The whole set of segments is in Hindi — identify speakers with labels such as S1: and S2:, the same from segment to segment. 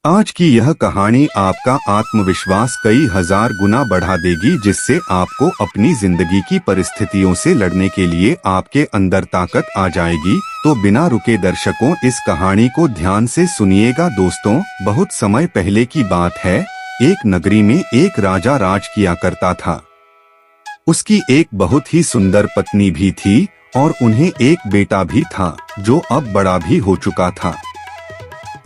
S1: आज की यह कहानी आपका आत्मविश्वास कई हजार गुना बढ़ा देगी, जिससे आपको अपनी जिंदगी की परिस्थितियों से लड़ने के लिए आपके अंदर ताकत आ जाएगी। तो बिना रुके दर्शकों इस कहानी को ध्यान से सुनिएगा। दोस्तों, बहुत समय पहले की बात है। एक नगरी में एक राजा राज किया करता था। उसकी एक बहुत ही सुंदर पत्नी भी थी और उन्हें एक बेटा भी था जो अब बड़ा भी हो चुका था।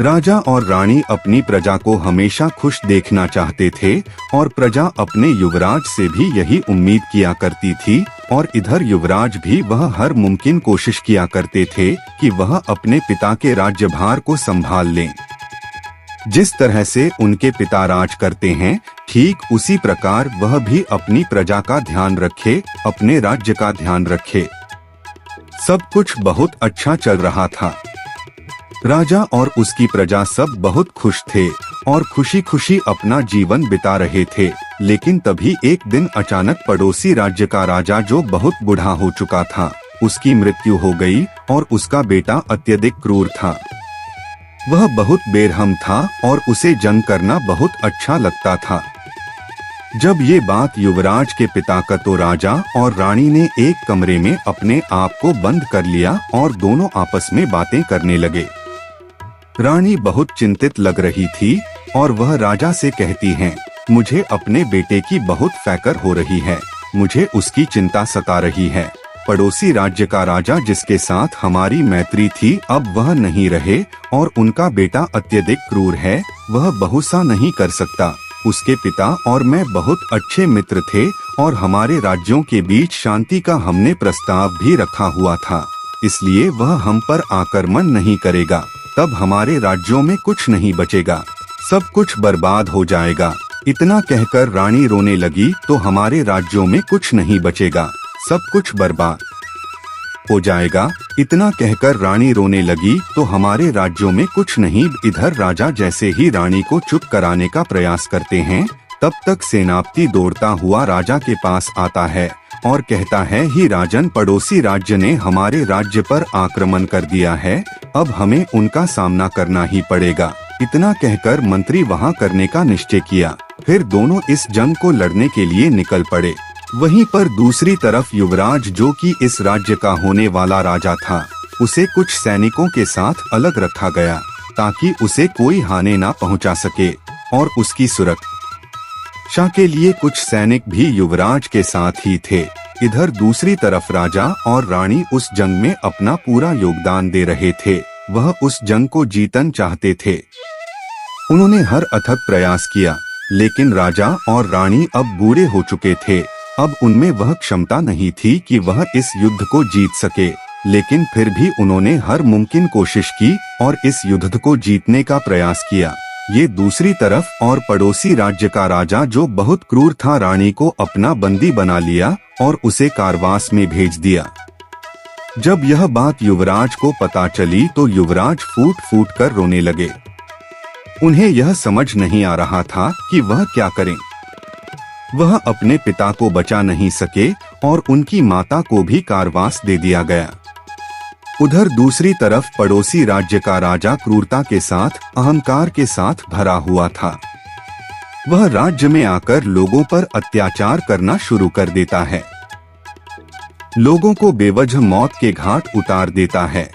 S1: राजा और रानी अपनी प्रजा को हमेशा खुश देखना चाहते थे और प्रजा अपने युवराज से भी यही उम्मीद किया करती थी। और इधर युवराज भी वह हर मुमकिन कोशिश किया करते थे कि वह अपने पिता के राज्यभार को संभाल लें। जिस तरह से उनके पिता राज करते हैं, ठीक उसी प्रकार वह भी अपनी प्रजा का ध्यान रखे, अपने राज्य का ध्यान रखे। सब कुछ बहुत अच्छा चल रहा था। राजा और उसकी प्रजा सब बहुत खुश थे और खुशी खुशी अपना जीवन बिता रहे थे। लेकिन तभी एक दिन अचानक पड़ोसी राज्य का राजा, जो बहुत बूढ़ा हो चुका था, उसकी मृत्यु हो गई और उसका बेटा अत्यधिक क्रूर था। वह बहुत बेरहम था और उसे जंग करना बहुत अच्छा लगता था। जब ये बात युवराज के पिता का, तो राजा और रानी ने एक कमरे में अपने आप को बंद कर लिया और दोनों आपस में बातें करने लगे। रानी बहुत चिंतित लग रही थी और वह राजा से कहती है, मुझे अपने बेटे की बहुत फिक्र हो रही है, मुझे उसकी चिंता सता रही है। पड़ोसी राज्य का राजा, जिसके साथ हमारी मैत्री थी, अब वह नहीं रहे और उनका बेटा अत्यधिक क्रूर है, वह बहुसा नहीं कर सकता। उसके पिता और मैं बहुत अच्छे मित्र थे और हमारे राज्यों के बीच शांति का हमने प्रस्ताव भी रखा हुआ था, इसलिए वह हम पर आक्रमण नहीं करेगा। तब हमारे राज्यों में कुछ नहीं बचेगा, सब कुछ बर्बाद हो जाएगा। इतना कहकर रानी रोने लगी। तो हमारे राज्यों में कुछ नहीं बचेगा, सब कुछ बर्बाद हो जाएगा। इतना कहकर रानी रोने लगी। तो हमारे राज्यों में कुछ नहीं। इधर राजा जैसे ही रानी को चुप कराने का प्रयास करते हैं, तब तक सेनापति दौड़ता हुआ राजा के पास आता है और कहता है, ही राजन, पड़ोसी राज्य ने हमारे राज्य पर आक्रमण कर दिया है, अब हमें उनका सामना करना ही पड़ेगा। इतना कहकर मंत्री वहां करने का निश्चय किया। फिर दोनों इस जंग को लड़ने के लिए निकल पड़े। वहीं पर दूसरी तरफ युवराज, जो कि इस राज्य का होने वाला राजा था, उसे कुछ सैनिकों के साथ अलग रखा गया ताकि उसे कोई हानि ना पहुंचा सके। और उसकी सुरक्षा के लिए कुछ सैनिक भी युवराज के साथ ही थे। इधर दूसरी तरफ राजा और रानी उस जंग में अपना पूरा योगदान दे रहे थे। वह उस जंग को जीतना चाहते थे। उन्होंने हर अथक प्रयास किया, लेकिन राजा और रानी अब बूढ़े हो चुके थे। अब उनमें वह क्षमता नहीं थी कि वह इस युद्ध को जीत सके। लेकिन फिर भी उन्होंने हर मुमकिन कोशिश की और इस युद्ध को जीतने का प्रयास किया। ये दूसरी तरफ और पड़ोसी राज्य का राजा, जो बहुत क्रूर था, रानी को अपना बंदी बना लिया और उसे कारावास में भेज दिया। जब यह बात युवराज को पता चली तो युवराज फूट फूट कर रोने लगे। उन्हें यह समझ नहीं आ रहा था कि वह क्या करें। वह अपने पिता को बचा नहीं सके और उनकी माता को भी कारावास दे दिया गया। उधर दूसरी तरफ पड़ोसी राज्य का राजा क्रूरता के साथ, अहंकार के साथ भरा हुआ था। वह राज्य में आकर लोगों पर अत्याचार करना शुरू कर देता है, लोगों को बेवजह मौत के घाट उतार देता है।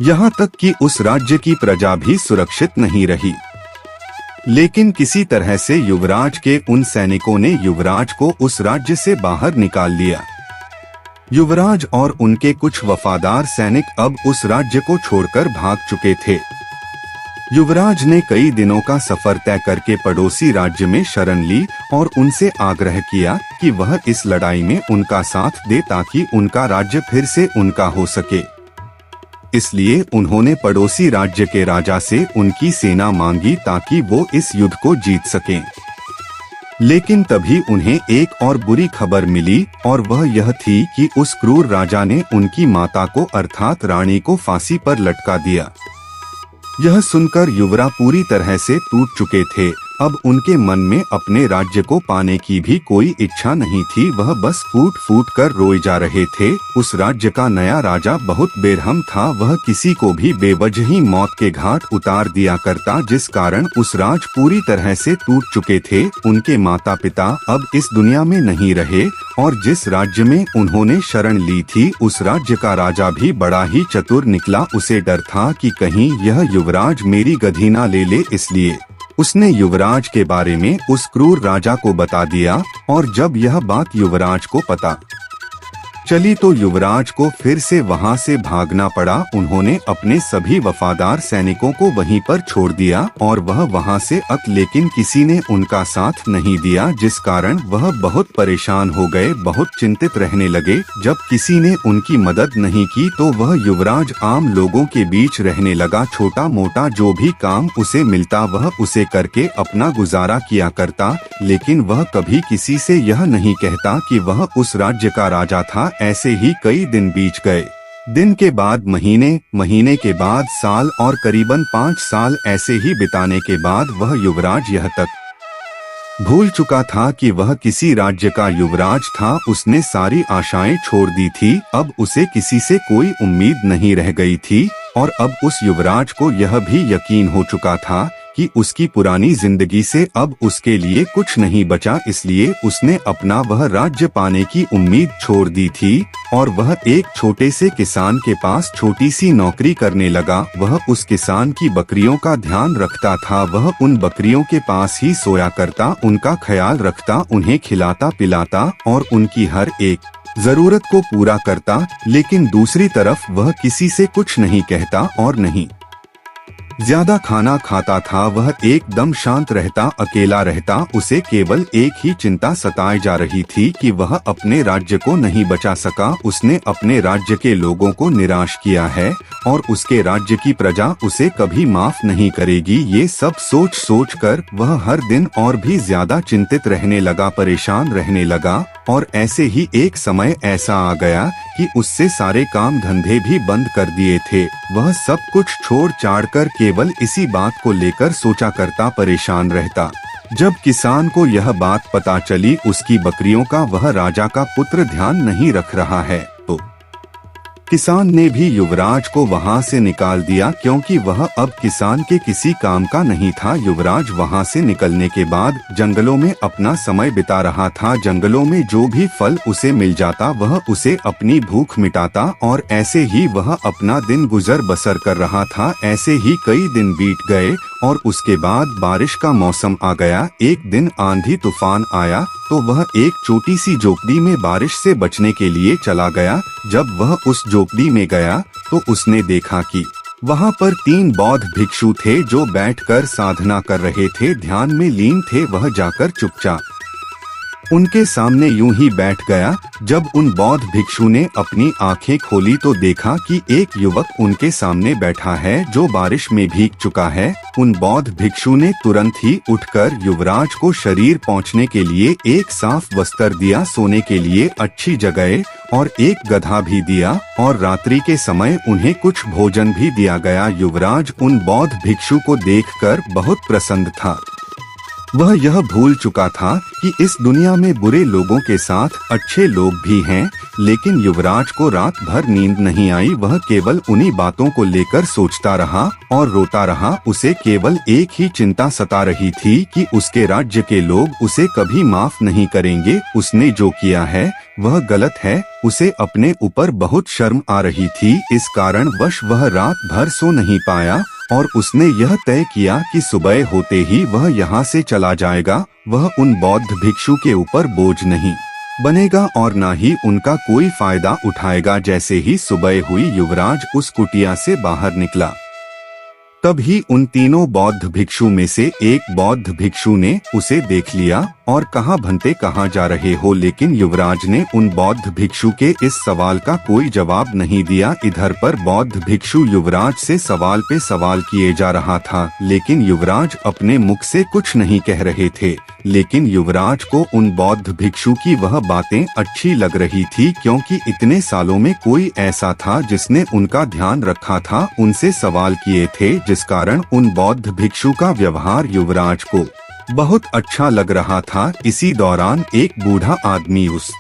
S1: यहाँ तक कि उस राज्य की प्रजा भी सुरक्षित नहीं रही। लेकिन किसी तरह से युवराज के उन सैनिकों ने युवराज को उस राज्य से बाहर निकाल लिया। युवराज और उनके कुछ वफादार सैनिक अब उस राज्य को छोड़कर भाग चुके थे। युवराज ने कई दिनों का सफर तय करके पड़ोसी राज्य में शरण ली और उनसे आग्रह किया कि वह इस लड़ाई में उनका साथ दे ताकि उनका राज्य फिर से उनका हो सके। इसलिए उन्होंने पड़ोसी राज्य के राजा से उनकी सेना मांगी ताकि वो इस युद्ध को जीत सकें। लेकिन तभी उन्हें एक और बुरी खबर मिली और वह यह थी कि उस क्रूर राजा ने उनकी माता को, अर्थात रानी को, फांसी पर लटका दिया। यह सुनकर युवराज पूरी तरह से टूट चुके थे अब उनके मन में अपने राज्य को पाने की भी कोई इच्छा नहीं थी, वह बस फूट फूट कर रोए जा रहे थे। उस राज्य का नया राजा बहुत बेरहम था, वह किसी को भी बेवजह ही मौत के घाट उतार दिया करता, जिस कारण उस राज पूरी तरह से टूट चुके थे। उनके माता पिता अब इस दुनिया में नहीं रहे और जिस राज्य में उन्होंने शरण ली थी उस राज्य का राजा भी बड़ा ही चतुर निकला। उसे डर था कि कहीं यह युवराज मेरी गधी ना ले ले, इसलिए उसने युवराज के बारे में उस क्रूर राजा को बता दिया। और जब यह बात युवराज को पता चली तो युवराज को फिर से वहां से भागना पड़ा। उन्होंने अपने सभी वफादार सैनिकों को वहीं पर छोड़ दिया और वह वहां से लेकिन किसी ने उनका साथ नहीं दिया, जिस कारण वह बहुत परेशान हो गए, बहुत चिंतित रहने लगे। जब किसी ने उनकी मदद नहीं की तो वह युवराज आम लोगों के बीच रहने लगा। छोटा मोटा जो भी काम उसे मिलता वह उसे करके अपना गुजारा किया करता, लेकिन वह कभी किसी से यह नहीं कहता कि वह उस राज्य का राजा था। ऐसे ही कई दिन बीत गए, दिन के बाद महीने, महीने के बाद साल और करीबन 5 साल ऐसे ही बिताने के बाद वह युवराज यह तक भूल चुका था कि वह किसी राज्य का युवराज था। उसने सारी आशाएं छोड़ दी थी, अब उसे किसी से कोई उम्मीद नहीं रह गई थी और अब उस युवराज को यह भी यकीन हो चुका था कि उसकी पुरानी जिंदगी से अब उसके लिए कुछ नहीं बचा, इसलिए उसने अपना वह राज्य पाने की उम्मीद छोड़ दी थी और वह एक छोटे से किसान के पास छोटी सी नौकरी करने लगा। वह उस किसान की बकरियों का ध्यान रखता था, वह उन बकरियों के पास ही सोया करता, उनका ख्याल रखता, उन्हें खिलाता पिलाता और उनकी हर एक जरूरत को पूरा करता। लेकिन दूसरी तरफ वह किसी से कुछ नहीं कहता और नहीं ज्यादा खाना खाता था। वह एकदम शांत रहता, अकेला रहता। उसे केवल एक ही चिंता सताए जा रही थी कि वह अपने राज्य को नहीं बचा सका। उसने अपने राज्य के लोगों को निराश किया है और उसके राज्य की प्रजा उसे कभी माफ नहीं करेगी। ये सब सोच सोच कर वह हर दिन और भी ज्यादा चिंतित रहने लगा, परेशान रहने लगा। और ऐसे ही एक समय ऐसा आ गया कि उससे सारे काम धंधे भी बंद कर दिए थे। वह सब कुछ छोड़ छाड़ कर केवल इसी बात को लेकर सोचा करता, परेशान रहता। जब किसान को यह बात पता चली उसकी बकरियों का वह राजा का पुत्र ध्यान नहीं रख रहा है, तो किसान ने भी युवराज को वहां से निकाल दिया, क्योंकि वह अब किसान के किसी काम का नहीं था। युवराज वहां से निकलने के बाद जंगलों में अपना समय बिता रहा था। जंगलों में जो भी फल उसे मिल जाता वह उसे अपनी भूख मिटाता और ऐसे ही वह अपना दिन गुजर बसर कर रहा था। ऐसे ही कई दिन बीत गए और उसके बाद बारिश का मौसम आ गया। एक दिन आंधी तूफान आया तो वह एक छोटी सी झोपड़ी में बारिश से बचने के लिए चला गया। जब वह उस झोपड़ी में गया तो उसने देखा कि वहां पर 3 बौद्ध भिक्षु थे जो बैठकर साधना कर रहे थे, ध्यान में लीन थे। वह जाकर चुपचाप उनके सामने यूं ही बैठ गया। जब उन बौद्ध भिक्षु ने अपनी आंखें खोली तो देखा कि एक युवक उनके सामने बैठा है जो बारिश में भीग चुका है। उन बौद्ध भिक्षु ने तुरंत ही उठकर युवराज को शरीर पोंछने के लिए एक साफ वस्त्र दिया, सोने के लिए अच्छी जगह और एक गधा भी दिया और रात्रि के समय उन्हें कुछ भोजन भी दिया गया। युवराज उन बौद्ध भिक्षु को देखकर बहुत प्रसन्न था। वह यह भूल चुका था कि इस दुनिया में बुरे लोगों के साथ अच्छे लोग भी हैं, लेकिन युवराज को रात भर नींद नहीं आई। वह केवल उन्हीं बातों को लेकर सोचता रहा और रोता रहा। उसे केवल एक ही चिंता सता रही थी कि उसके राज्य के लोग उसे कभी माफ नहीं करेंगे। उसने जो किया है वह गलत है। उसे अपने ऊपर बहुत शर्म आ रही थी, इस कारण वश वह रात भर सो नहीं पाया और उसने यह तय किया कि सुबह होते ही वह यहाँ से चला जाएगा। वह उन बौद्ध भिक्षु के ऊपर बोझ नहीं बनेगा और न ही उनका कोई फायदा उठाएगा। जैसे ही सुबह हुई युवराज उस कुटिया से बाहर निकला, तभी उन तीनों बौद्ध भिक्षु में से एक बौद्ध भिक्षु ने उसे देख लिया और कहा, भंते कहाँ जा रहे हो? लेकिन युवराज ने उन बौद्ध भिक्षु के इस सवाल का कोई जवाब नहीं दिया। इधर पर बौद्ध भिक्षु युवराज से सवाल पे सवाल किए जा रहा था, लेकिन युवराज अपने मुख से कुछ नहीं कह रहे थे। लेकिन युवराज को उन बौद्ध भिक्षु की वह बातें अच्छी लग रही थी, क्योंकि इतने सालों में कोई ऐसा था जिसने उनका ध्यान रखा था, उनसे सवाल किए थे, जिस कारण उन बौद्ध भिक्षु का व्यवहार युवराज को बहुत अच्छा लग रहा था। इसी दौरान एक बूढ़ा आदमी उस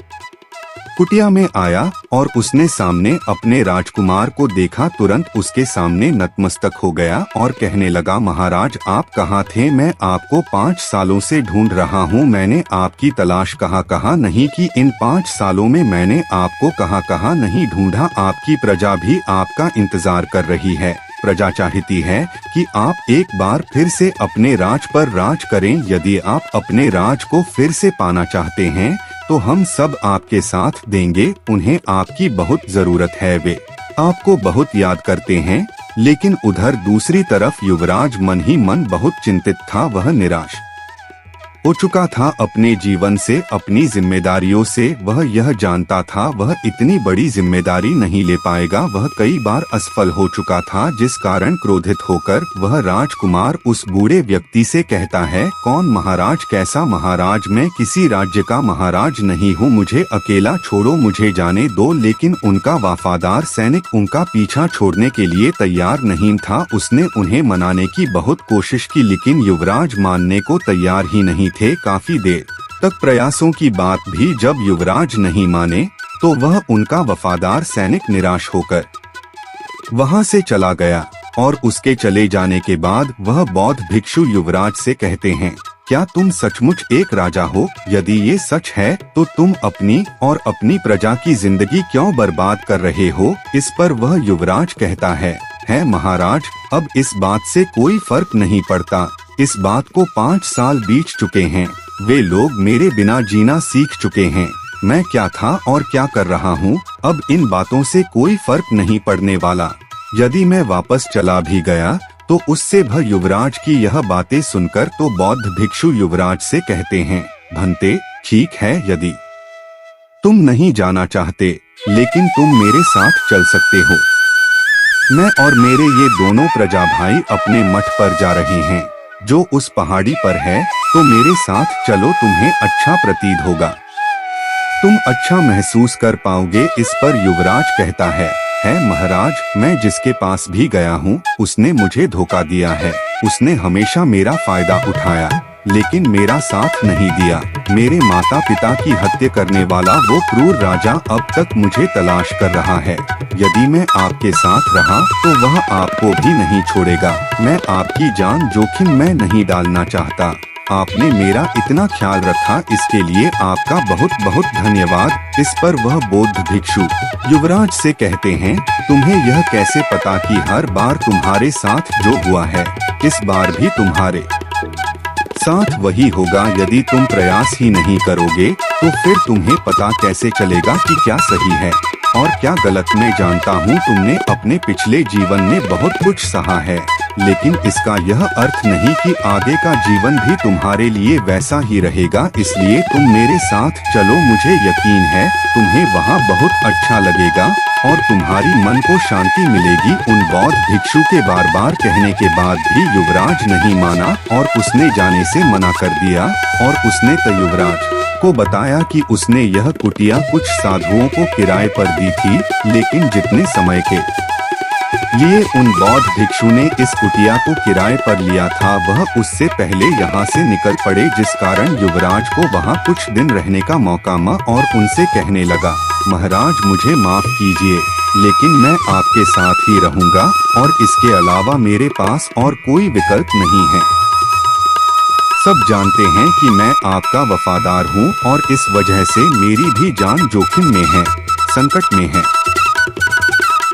S1: कुटिया में आया और उसने सामने अपने राजकुमार को देखा। तुरंत उसके सामने नतमस्तक हो गया और कहने लगा, महाराज आप कहाँ थे? मैं आपको 5 सालों से ढूंढ रहा हूँ। मैंने आपकी तलाश कहाँ नहीं की। इन 5 सालों में मैंने आपको कहाँ नहीं ढूंढा। आपकी प्रजा भी आपका इंतजार कर रही है। प्रजा चाहती है कि आप एक बार फिर से अपने राज पर राज करें। यदि आप अपने राज को फिर से पाना चाहते हैं तो हम सब आपके साथ देंगे। उन्हें आपकी बहुत जरूरत है। वे आपको बहुत याद करते हैं। लेकिन उधर दूसरी तरफ युवराज मन ही मन बहुत चिंतित था। वह निराश हो चुका था अपने जीवन से, अपनी जिम्मेदारियों से। वह यह जानता था वह इतनी बड़ी जिम्मेदारी नहीं ले पाएगा। वह कई बार असफल हो चुका था, जिस कारण क्रोधित होकर वह राजकुमार उस बूढ़े व्यक्ति से कहता है, कौन महाराज? कैसा महाराज? मैं किसी राज्य का महाराज नहीं हूँ। मुझे अकेला छोड़ो, मुझे जाने दो। लेकिन उनका वफादार सैनिक उनका पीछा छोड़ने के लिए तैयार नहीं था। उसने उन्हें मनाने की बहुत कोशिश की, लेकिन युवराज मानने को तैयार ही नहीं थे। काफी देर तक प्रयासों की बात भी जब युवराज नहीं माने तो वह उनका वफादार सैनिक निराश होकर वहां से चला गया। और उसके चले जाने के बाद वह बौद्ध भिक्षु युवराज से कहते हैं, क्या तुम सचमुच एक राजा हो? यदि ये सच है तो तुम अपनी और अपनी प्रजा की जिंदगी क्यों बर्बाद कर रहे हो? इस पर वह युवराज कहता है महाराज, अब इस बात से कोई फर्क नहीं पड़ता। इस बात को 5 साल बीत चुके हैं। वे लोग मेरे बिना जीना सीख चुके हैं। मैं क्या था और क्या कर रहा हूँ, अब इन बातों से कोई फर्क नहीं पड़ने वाला। यदि मैं वापस चला भी गया तो उससे वह युवराज की यह बातें सुनकर तो बौद्ध भिक्षु युवराज से कहते हैं, भंते ठीक है, यदि तुम नहीं जाना चाहते लेकिन तुम मेरे साथ चल सकते हो। मैं और मेरे ये दोनों प्रजा भाई अपने मठ पर जा रहे हैं जो उस पहाड़ी पर है, तो मेरे साथ चलो, तुम्हें अच्छा प्रतीत होगा। तुम अच्छा महसूस कर पाओगे। इस पर युवराज कहता है महाराज, मैं जिसके पास भी गया हूँ उसने मुझे धोखा दिया है। उसने हमेशा मेरा फायदा उठाया लेकिन मेरा साथ नहीं दिया। मेरे माता पिता की हत्या करने वाला वो क्रूर राजा अब तक मुझे तलाश कर रहा है। यदि मैं आपके साथ रहा तो वह आपको भी नहीं छोड़ेगा। मैं आपकी जान जोखिम में नहीं डालना चाहता। आपने मेरा इतना ख्याल रखा, इसके लिए आपका बहुत बहुत धन्यवाद। इस पर वह बौद्ध भिक्षु युवराज से कहते हैं, तुम्हें यह कैसे पता कि हर बार तुम्हारे साथ जो हुआ है इस बार भी तुम्हारे साथ वही होगा? यदि तुम प्रयास ही नहीं करोगे तो फिर तुम्हें पता कैसे चलेगा कि क्या सही है और क्या गलत? मैं जानता हूँ तुमने अपने पिछले जीवन में बहुत कुछ सहा है, लेकिन इसका यह अर्थ नहीं कि आगे का जीवन भी तुम्हारे लिए वैसा ही रहेगा। इसलिए तुम मेरे साथ चलो, मुझे यकीन है तुम्हें वहाँ बहुत अच्छा लगेगा और तुम्हारी मन को शांति मिलेगी। उन बौद्ध भिक्षु के बार बार कहने के बाद भी युवराज नहीं माना और उसने जाने से मना कर दिया। और उसने तो युवराज को बताया कि उसने यह कुटिया कुछ साधुओं को किराए पर दी थी, लेकिन जितने समय के लिए उन बौद्ध भिक्षु ने इस कुटिया को किराए पर लिया था वह उससे पहले यहाँ से निकल पड़े, जिस कारण युवराज को वहाँ कुछ दिन रहने का मौका मिला और उनसे कहने लगा, महाराज मुझे माफ कीजिए, लेकिन मैं आपके साथ ही रहूँगा और इसके अलावा मेरे पास और कोई विकल्प नहीं है। सब जानते हैं कि मैं आपका वफादार हूँ और इस वजह से मेरी भी जान जोखिम में है, संकट में है।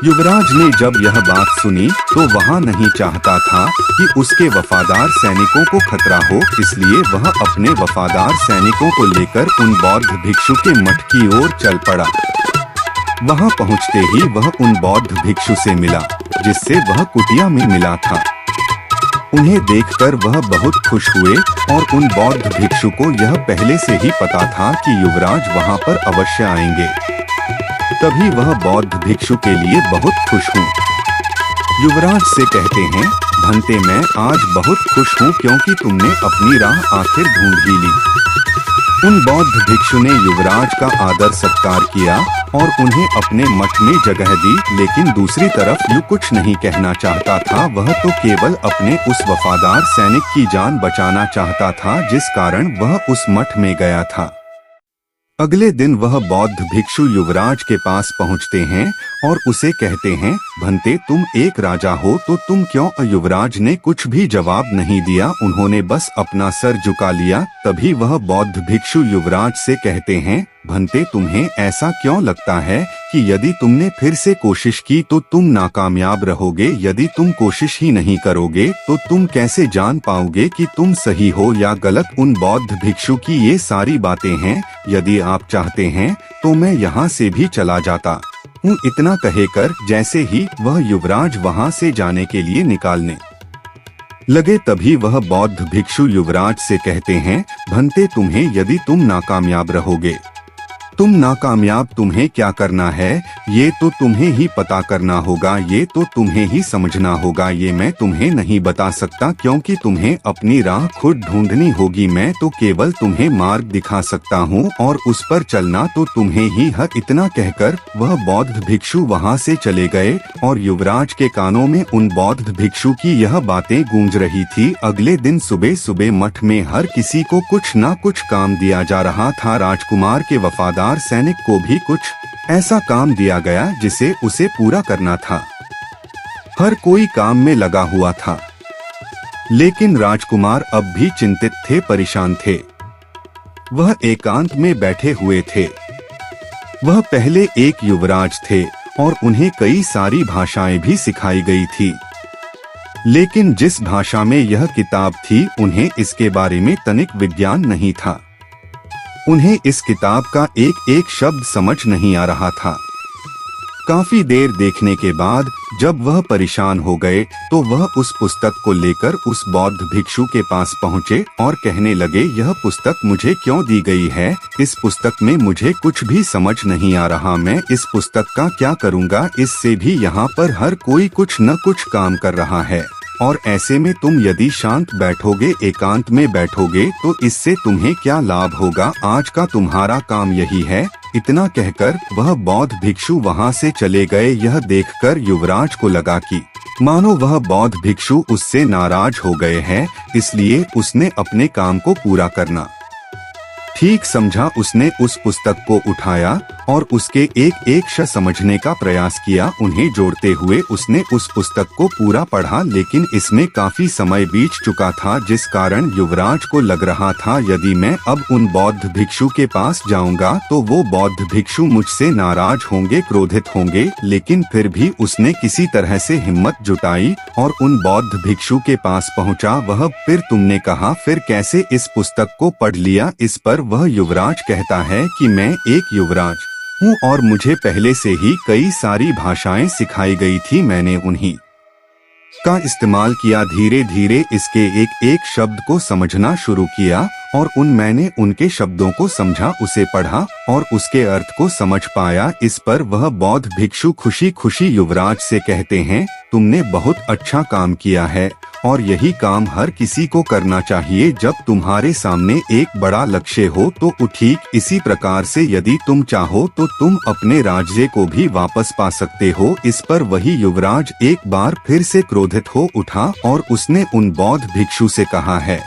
S1: युवराज ने जब यह बात सुनी तो वहाँ नहीं चाहता था कि उसके वफादार सैनिकों को खतरा हो, इसलिए वह अपने वफादार सैनिकों को लेकर उन बौद्ध भिक्षु के मठ की ओर चल पड़ा। वहाँ पहुँचते ही वह उन बौद्ध भिक्षु से मिला जिससे वह कुटिया में मिला था। उन्हें देखकर वह बहुत खुश हुए और उन बौद्ध भिक्षु को यह पहले से ही पता था कि युवराज वहाँ पर अवश्य आएंगे। तभी वह बौद्ध भिक्षु के लिए बहुत खुश हूँ। युवराज से कहते हैं, भंते मैं आज बहुत खुश हूँ क्योंकि तुमने अपनी राह आखिर ढूंढ ही ली। उन बौद्ध भिक्षु ने युवराज का आदर सत्कार किया और उन्हें अपने मठ में जगह दी। लेकिन दूसरी तरफ यू कुछ नहीं कहना चाहता था, वह तो केवल अपने उस वफादार सैनिक की जान बचाना चाहता था जिस कारण वह उस मठ में गया था। अगले दिन वह बौद्ध भिक्षु युवराज के पास पहुंचते हैं और उसे कहते हैं, भंते तुम एक राजा हो तो तुम क्यों? युवराज ने कुछ भी जवाब नहीं दिया, उन्होंने बस अपना सर झुका लिया। तभी वह बौद्ध भिक्षु युवराज से कहते हैं, भंते तुम्हें ऐसा क्यों लगता है कि यदि तुमने फिर से कोशिश की तो तुम नाकामयाब रहोगे? यदि तुम कोशिश ही नहीं करोगे तो तुम कैसे जान पाओगे कि तुम सही हो या गलत? उन बौद्ध भिक्षु की ये सारी बातें हैं। यदि आप चाहते हैं तो मैं यहाँ से भी चला जाता हूँ। इतना कहकर जैसे ही वह युवराज वहाँ से जाने के लिए निकालने लगे, तभी वह बौद्ध भिक्षु युवराज से कहते हैं, भंते तुम्हें यदि तुम नाकामयाब रहोगे, तुम नाकामयाब तुम्हें क्या करना है ये तो तुम्हें ही पता करना होगा, ये तो तुम्हें ही समझना होगा। ये मैं तुम्हें नहीं बता सकता क्योंकि तुम्हें अपनी राह खुद ढूंढनी होगी। मैं तो केवल तुम्हें मार्ग दिखा सकता हूँ और उस पर चलना तो तुम्हें ही है। इतना कहकर वह बौद्ध भिक्षु वहाँ से चले गए और युवराज के कानों में उन बौद्ध भिक्षु की यह बातें गूंज रही थी। अगले दिन सुबह सुबह मठ में हर किसी को कुछ न कुछ काम दिया जा रहा था। राजकुमार के वफादार सैनिक को भी कुछ ऐसा काम दिया गया जिसे उसे पूरा करना था। हर कोई काम में लगा हुआ था, लेकिन राजकुमार अब भी चिंतित थे, परेशान थे। वह एकांत में बैठे हुए थे। वह पहले एक युवराज थे और उन्हें कई सारी भाषाएं भी सिखाई गई थी, लेकिन जिस भाषा में यह किताब थी उन्हें इसके बारे में तनिक विज्ञान नहीं था। उन्हें इस किताब का एक एक शब्द समझ नहीं आ रहा था। काफी देर देखने के बाद जब वह परेशान हो गए तो वह उस पुस्तक को लेकर उस बौद्ध भिक्षु के पास पहुँचे और कहने लगे, यह पुस्तक मुझे क्यों दी गई है? इस पुस्तक में मुझे कुछ भी समझ नहीं आ रहा। मैं इस पुस्तक का क्या करूँगा? इससे भी यहाँ पर हर कोई कुछ न कुछ काम कर रहा है और ऐसे में तुम यदि शांत बैठोगे, एकांत में बैठोगे तो इससे तुम्हें क्या लाभ होगा? आज का तुम्हारा काम यही है। इतना कहकर वह बौद्ध भिक्षु वहाँ से चले गए। यह देखकर युवराज को लगा कि मानो वह बौद्ध भिक्षु उससे नाराज हो गए हैं, इसलिए उसने अपने काम को पूरा करना ठीक समझा। उसने उस पुस्तक को उठाया और उसके एक एक शब्द समझने का प्रयास किया। उन्हें जोड़ते हुए उसने उस पुस्तक को पूरा पढ़ा, लेकिन इसमें काफी समय बीत चुका था, जिस कारण युवराज को लग रहा था यदि मैं अब उन बौद्ध भिक्षु के पास जाऊंगा तो वो बौद्ध भिक्षु मुझसे नाराज होंगे, क्रोधित होंगे। लेकिन फिर भी उसने किसी तरह से हिम्मत जुटाई और उन बौद्ध भिक्षु के पास पहुंचा। वह फिर तुमने कहा फिर कैसे इस पुस्तक को पढ़ लिया? इस पर वह युवराज कहता है कि मैं एक युवराज हूँ और मुझे पहले से ही कई सारी भाषाएं सिखाई गई थी। मैंने उन्हीं का इस्तेमाल किया। धीरे धीरे इसके एक एक शब्द को समझना शुरू किया और मैंने उनके शब्दों को समझा, उसे पढ़ा और उसके अर्थ को समझ पाया। इस पर वह बौद्ध भिक्षु खुशी खुशी युवराज से कहते हैं, तुमने बहुत अच्छा काम किया है और यही काम हर किसी को करना चाहिए। जब तुम्हारे सामने एक बड़ा लक्ष्य हो तो ठीक इसी प्रकार से यदि तुम चाहो तो तुम अपने राज्य को भी वापस पा सकते हो। इस पर वही युवराज एक बार फिर से क्रोधित हो उठा और उसने उन बौद्ध भिक्षु से कहा है,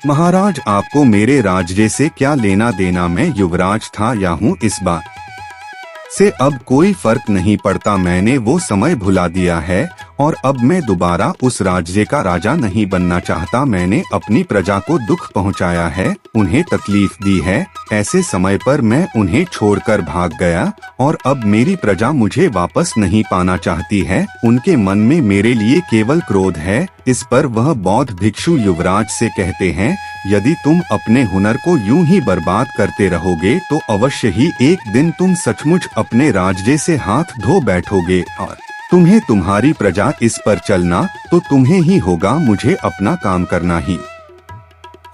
S1: महाराज आपको मेरे राज्य से क्या लेना देना? मैं युवराज था या हूँ, इस बात से अब कोई फर्क नहीं पड़ता। मैंने वो समय भुला दिया है और अब मैं दोबारा उस राज्य का राजा नहीं बनना चाहता। मैंने अपनी प्रजा को दुख पहुंचाया है, उन्हें तकलीफ दी है। ऐसे समय पर मैं उन्हें छोड़कर भाग गया और अब मेरी प्रजा मुझे वापस नहीं पाना चाहती है। उनके मन में मेरे लिए केवल क्रोध है। इस पर वह बौद्ध भिक्षु युवराज से कहते हैं, यदि तुम अपने हुनर को यूं ही बर्बाद करते रहोगे तो अवश्य ही एक दिन तुम सचमुच अपने राज्य से हाथ धो बैठोगे और तुम्हें तुम्हारी प्रजा इस पर चलना तो तुम्हें ही होगा, मुझे अपना काम करना ही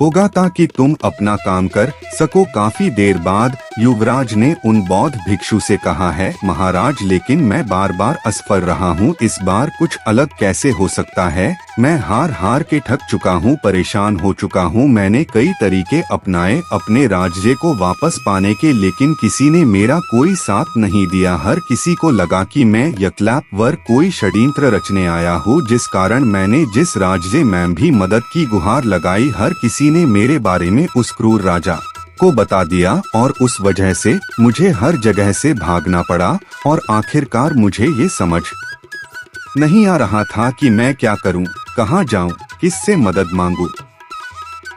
S1: होगा ताकि तुम अपना काम कर सको। काफी देर बाद युवराज ने उन बौद्ध भिक्षु से कहा है, महाराज लेकिन मैं बार बार असफल रहा हूँ, इस बार कुछ अलग कैसे हो सकता है। मैं हार हार के थक चुका हूँ, परेशान हो चुका हूँ। मैंने कई तरीके अपनाए अपने राज्य को वापस पाने के, लेकिन किसी ने मेरा कोई साथ नहीं दिया। हर किसी को लगा कि मैं यक्लाप कोई षड्यंत्र रचने आया हूँ, जिस कारण मैंने जिस राज्य में भी मदद की गुहार लगाई, हर किसी ने मेरे बारे में उस क्रूर राजा को बता दिया और उस वजह से मुझे हर जगह से भागना पड़ा। और आखिरकार मुझे ये समझ नहीं आ रहा था कि मैं क्या करूं, कहां जाऊं, किससे मदद मांगूं।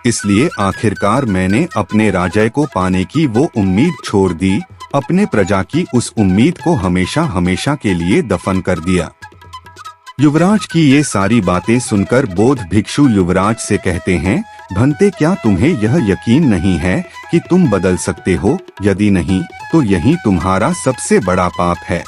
S1: इसलिए आखिरकार मैंने अपने राजा को पाने की वो उम्मीद छोड़ दी, अपने प्रजा की उस उम्मीद को हमेशा हमेशा के लिए दफन कर दिया। युवराज की ये सारी बातें सुनकर बौद्ध भिक्षु युवराज से कहते हैं, भंते क्या तुम्हें यह यकीन नहीं है कि तुम बदल सकते हो? यदि नहीं तो यही तुम्हारा सबसे बड़ा पाप है।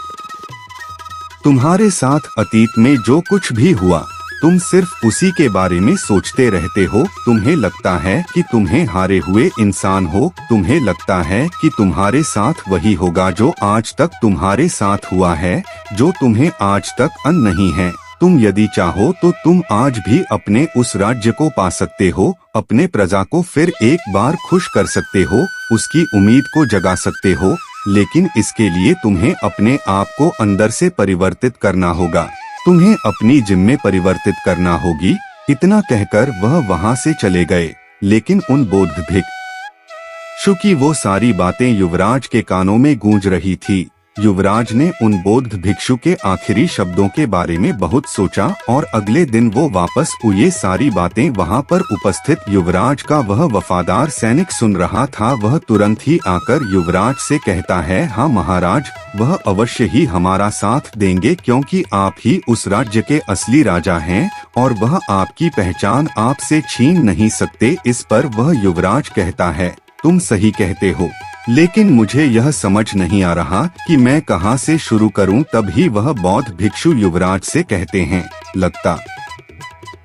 S1: तुम्हारे साथ अतीत में जो कुछ भी हुआ, तुम सिर्फ उसी के बारे में सोचते रहते हो। तुम्हें लगता है कि तुम्हें हारे हुए इंसान हो, तुम्हें लगता है कि तुम्हारे साथ वही होगा जो आज तक तुम्हारे साथ हुआ है, जो तुम्हें आज तक अन्न नहीं है। तुम यदि चाहो तो तुम आज भी अपने उस राज्य को पा सकते हो, अपने प्रजा को फिर एक बार खुश कर सकते हो, उसकी उम्मीद को जगा सकते हो, लेकिन इसके लिए तुम्हें अपने आप को अंदर से परिवर्तित करना होगा, तुम्हें अपनी जिम्मे परिवर्तित करना होगी। इतना कहकर वह वहां से चले गए। लेकिन उन बौद्ध भिक्षु की वो सारी बातें युवराज के कानों में गूंज रही थी। युवराज ने उन बौद्ध भिक्षु के आखिरी शब्दों के बारे में बहुत सोचा और अगले दिन वो वापस ये सारी बातें वहां पर उपस्थित युवराज का वह वफादार सैनिक सुन रहा था। वह तुरंत ही आकर युवराज से कहता है, हाँ महाराज, वह अवश्य ही हमारा साथ देंगे, क्योंकि आप ही उस राज्य के असली राजा हैं और वह आपकी पहचान आपसे छीन नहीं सकते। इस पर वह युवराज कहता है, तुम सही कहते हो, लेकिन मुझे यह समझ नहीं आ रहा कि मैं कहां से शुरू करूं। तभी वह बौद्ध भिक्षु युवराज से कहते हैं, लगता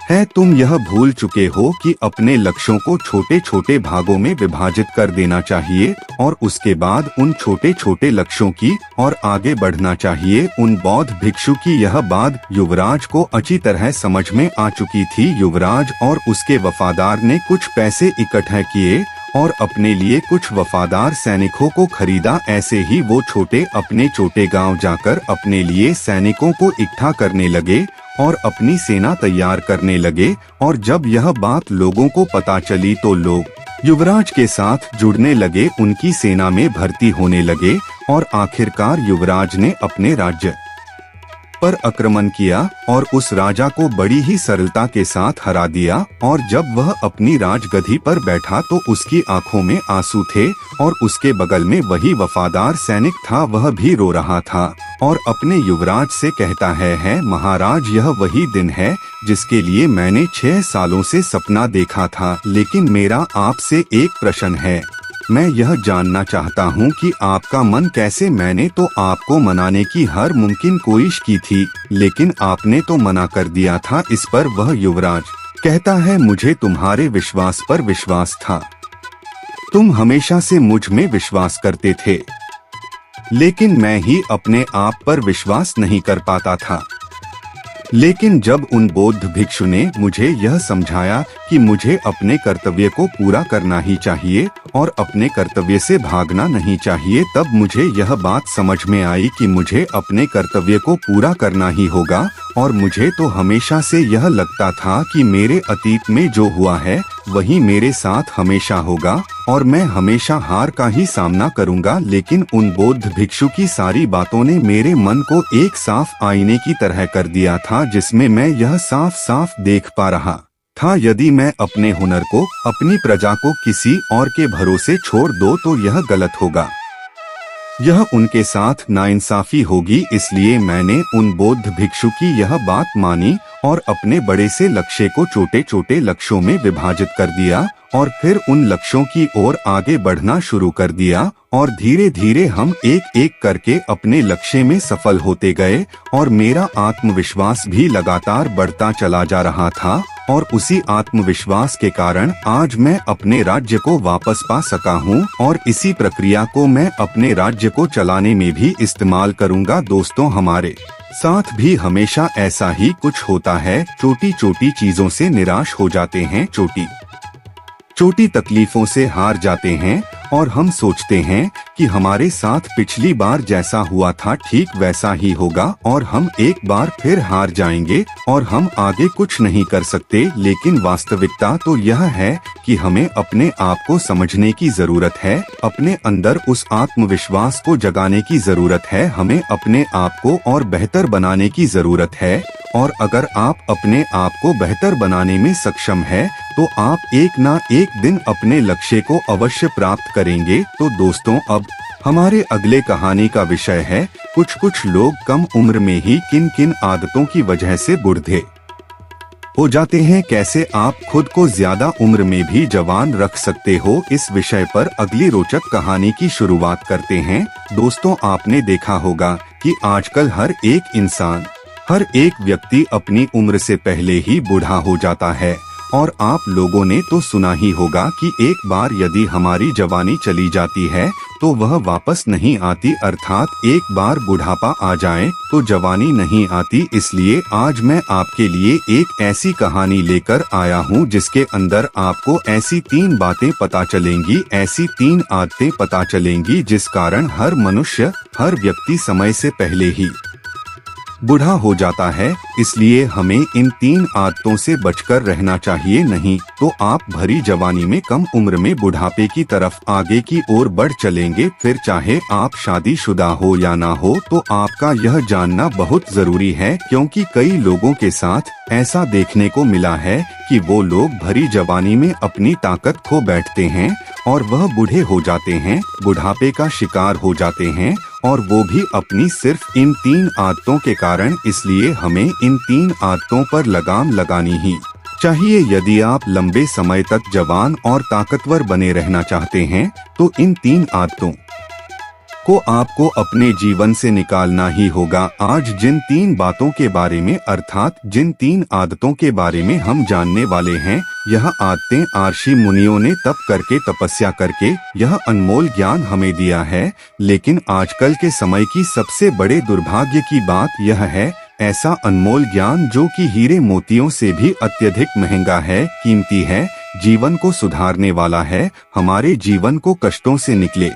S1: है तुम यह भूल चुके हो कि अपने लक्ष्यों को छोटे छोटे भागों में विभाजित कर देना चाहिए और उसके बाद उन छोटे छोटे लक्ष्यों की और आगे बढ़ना चाहिए। उन बौद्ध भिक्षु की यह बात युवराज को अच्छी तरह समझ में आ चुकी थी। युवराज और उसके वफादार ने कुछ पैसे इकट्ठे किए और अपने लिए कुछ वफादार सैनिकों को खरीदा। ऐसे ही वो अपने छोटे गांव जाकर अपने लिए सैनिकों को इकट्ठा करने लगे और अपनी सेना तैयार करने लगे। और जब यह बात लोगों को पता चली तो लोग युवराज के साथ जुड़ने लगे, उनकी सेना में भर्ती होने लगे और आखिरकार युवराज ने अपने राज्य पर आक्रमण किया और उस राजा को बड़ी ही सरलता के साथ हरा दिया। और जब वह अपनी राजगद्दी पर बैठा तो उसकी आंखों में आंसू थे और उसके बगल में वही वफादार सैनिक था, वह भी रो रहा था और अपने युवराज से कहता है, महाराज, यह वही दिन है जिसके लिए मैंने 6 सालों से सपना देखा था। लेकिन मेरा आपसे एक प्रश्न है, मैं यह जानना चाहता हूँ कि आपका मन कैसे। मैंने तो आपको मनाने की हर मुमकिन कोशिश की थी, लेकिन आपने तो मना कर दिया था। इस पर वह युवराज कहता है, मुझे तुम्हारे विश्वास पर विश्वास था, तुम हमेशा से मुझ में विश्वास करते थे, लेकिन मैं ही अपने आप पर विश्वास नहीं कर पाता था। लेकिन जब उन बौद्ध भिक्षु ने मुझे यह समझाया कि मुझे अपने कर्तव्य को पूरा करना ही चाहिए और अपने कर्तव्य से भागना नहीं चाहिए, तब मुझे यह बात समझ में आई कि मुझे अपने कर्तव्य को पूरा करना ही होगा। और मुझे तो हमेशा से यह लगता था कि मेरे अतीत में जो हुआ है वही मेरे साथ हमेशा होगा और मैं हमेशा हार का ही सामना करूंगा। लेकिन उन बौद्ध भिक्षु की सारी बातों ने मेरे मन को एक साफ आईने की तरह कर दिया था, जिसमें मैं यह साफ साफ देख पा रहा था, यदि मैं अपने हुनर को, अपनी प्रजा को किसी और के भरोसे छोड़ दो तो यह गलत होगा, यह उनके साथ नाइंसाफी होगी। इसलिए मैंने उन बौद्ध भिक्षु की यह बात मानी और अपने बड़े से लक्ष्य को छोटे छोटे लक्ष्यों में विभाजित कर दिया और फिर उन लक्ष्यों की ओर आगे बढ़ना शुरू कर दिया। और धीरे धीरे हम एक एक करके अपने लक्ष्य में सफल होते गए और मेरा आत्मविश्वास भी लगातार बढ़ता चला जा रहा था और उसी आत्मविश्वास के कारण आज मैं अपने राज्य को वापस पा सका हूँ और इसी प्रक्रिया को मैं अपने राज्य को चलाने में भी इस्तेमाल करूँगा। दोस्तों, हमारे साथ भी हमेशा ऐसा ही कुछ होता है। छोटी छोटी चीजों से निराश हो जाते हैं, छोटी छोटी तकलीफों से हार जाते हैं और हम सोचते हैं कि हमारे साथ पिछली बार जैसा हुआ था ठीक वैसा ही होगा और हम एक बार फिर हार जाएंगे और हम आगे कुछ नहीं कर सकते। लेकिन वास्तविकता तो यह है कि हमें अपने आप को समझने की जरूरत है, अपने अंदर उस आत्मविश्वास को जगाने की जरूरत है, हमें अपने आप को और बेहतर बनाने की जरूरत है। और अगर आप अपने आप को बेहतर बनाने में सक्षम है तो आप एक ना एक दिन अपने लक्ष्य को अवश्य प्राप्त करेंगे। तो दोस्तों, अब हमारे अगले कहानी का विषय है कुछ लोग कम उम्र में ही किन किन आदतों की वजह से बूढ़े हो जाते हैं, कैसे आप खुद को ज्यादा उम्र में भी जवान रख सकते हो। इस विषय पर अगली रोचक कहानी की शुरुआत करते हैं। दोस्तों, आपने देखा होगा कि आजकल हर एक व्यक्ति अपनी उम्र से पहले ही बूढ़ा हो जाता है और आप लोगों ने तो सुना ही होगा कि एक बार यदि हमारी जवानी चली जाती है तो वह वापस नहीं आती, अर्थात एक बार बुढ़ापा आ जाए तो जवानी नहीं आती। इसलिए आज मैं आपके लिए एक ऐसी कहानी लेकर आया हूँ जिसके अंदर आपको ऐसी 3 बातें पता चलेंगी, ऐसी 3 आदतें पता चलेंगी जिस कारण हर मनुष्य, हर व्यक्ति समय से पहले ही बूढ़ा हो जाता है। इसलिए हमें इन 3 आदतों से बचकर रहना चाहिए, नहीं तो आप भरी जवानी में कम उम्र में बुढ़ापे की तरफ आगे की ओर बढ़ चलेंगे। फिर चाहे आप शादीशुदा हो या ना हो, तो आपका यह जानना बहुत जरूरी है, क्योंकि कई लोगों के साथ ऐसा देखने को मिला है कि वो लोग भरी जवानी में अपनी ताकत खो बैठते हैं और वह बूढ़े हो जाते हैं, बुढ़ापे का शिकार हो जाते हैं, और वो भी अपनी सिर्फ इन 3 आदतों के कारण। इसलिए हमें इन 3 आदतों पर लगाम लगानी ही चाहिए। यदि आप लंबे समय तक जवान और ताकतवर बने रहना चाहते हैं तो इन 3 आदतों को आपको अपने जीवन से निकालना ही होगा। आज जिन 3 बातों के बारे में, अर्थात जिन 3 आदतों के बारे में हम जानने वाले हैं, यह आदतें ऋषि मुनियों ने तप करके, तपस्या करके यह अनमोल ज्ञान हमें दिया है। लेकिन आजकल के समय की सबसे बड़े दुर्भाग्य की बात यह है, ऐसा अनमोल ज्ञान जो कि हीरे मोतियों से भी अत्यधिक महंगा है, कीमती है, जीवन को सुधारने वाला है, हमारे जीवन को कष्टों से निकले